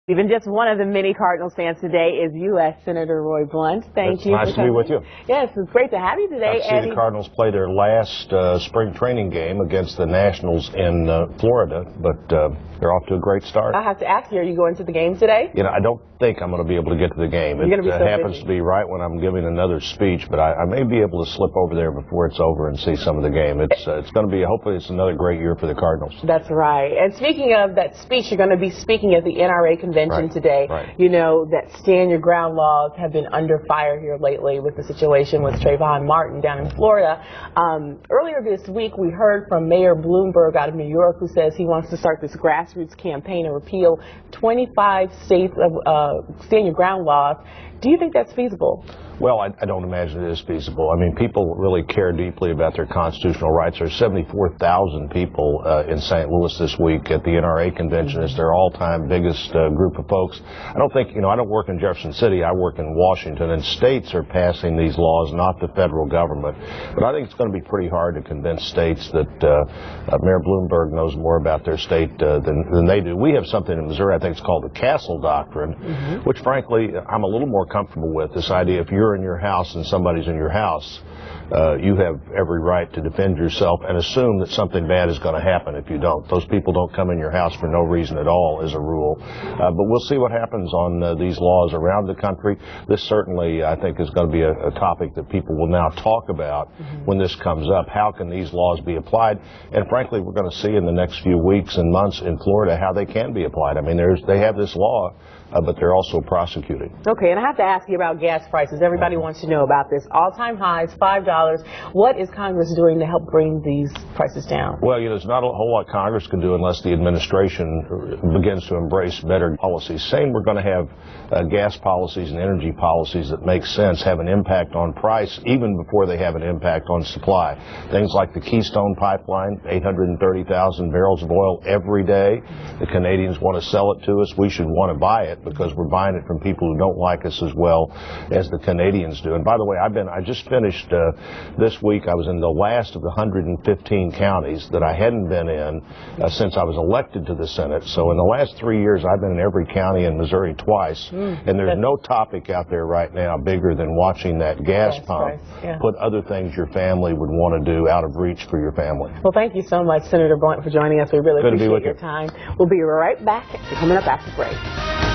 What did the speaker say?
Even just one of the many Cardinals fans today is U.S. Senator Roy Blunt. Thank you. Nice to be with you. Yes, it's great to have you today. Got to see the Cardinals play their last spring training game against the Nationals in Florida, but they're off to a great start. I have to ask you, are you going to the game today? You know, I don't think I'm going to be able to get to the game. It happens to be right when I'm giving another speech, but I may be able to slip over there before it's over and see some of the game. It's going to be, hopefully it's another great year for the Cardinals. That's right. And speaking of that speech, you're going to be speaking at the NRA convention today. Right. You know that stand your ground laws have been under fire here lately with the situation with Trayvon Martin down in Florida. Earlier this week, we heard from Mayor Bloomberg out of New York, who says he wants to start this grassroots campaign to repeal 25 states of stand your ground laws. Do you think that's feasible? Well, I don't imagine it is feasible. I mean, people really care deeply about their constitutional rights. There's 74,000 people in St. Louis this week at the NRA convention. It's their all-time biggest group of folks. I don't think, you know, I don't work in Jefferson City. I work in Washington, and states are passing these laws, not the federal government. But I think it's going to be pretty hard to convince states that Mayor Bloomberg knows more about their state than they do. We have something in Missouri, I think it's called the Castle Doctrine, which, frankly, I'm a little more comfortable with. This idea, if you're in your house and somebody's in your house, you have every right to defend yourself and assume that something bad is going to happen if you don't. Those people don't come in your house for no reason at all, as a rule. But we'll see what happens on these laws around the country. This certainly, I think, is going to be a topic that people will now talk about when this comes up. How can these laws be applied? And frankly, we're going to see in the next few weeks and months in Florida how they can be applied. I mean, they have this law, but they're also prosecuting. Okay, and I have to ask you about gas prices. Everybody wants to know about this. All-time highs, $5. What is Congress doing to help bring these prices down? Well, you know, there's not a whole lot Congress can do unless the administration begins to embrace better policies. Saying we're going to have gas policies and energy policies that make sense, have an impact on price even before they have an impact on supply. Things like the Keystone Pipeline, 830,000 barrels of oil every day. The Canadians want to sell it to us. We should want to buy it, because we're buying it from people who don't like us as well as the Canadians do. And by the way, I just finished this week. I was in the last of the 115 counties that I hadn't been in since I was elected to the Senate. So in the last 3 years, I've been in every county in Missouri twice. And there's no topic out there right now bigger than watching that gas pump put other things your family would want to do out of reach for your family. Well, thank you so much, Senator Blunt, for joining us. We really appreciate your time. We'll be right back, coming up after the break.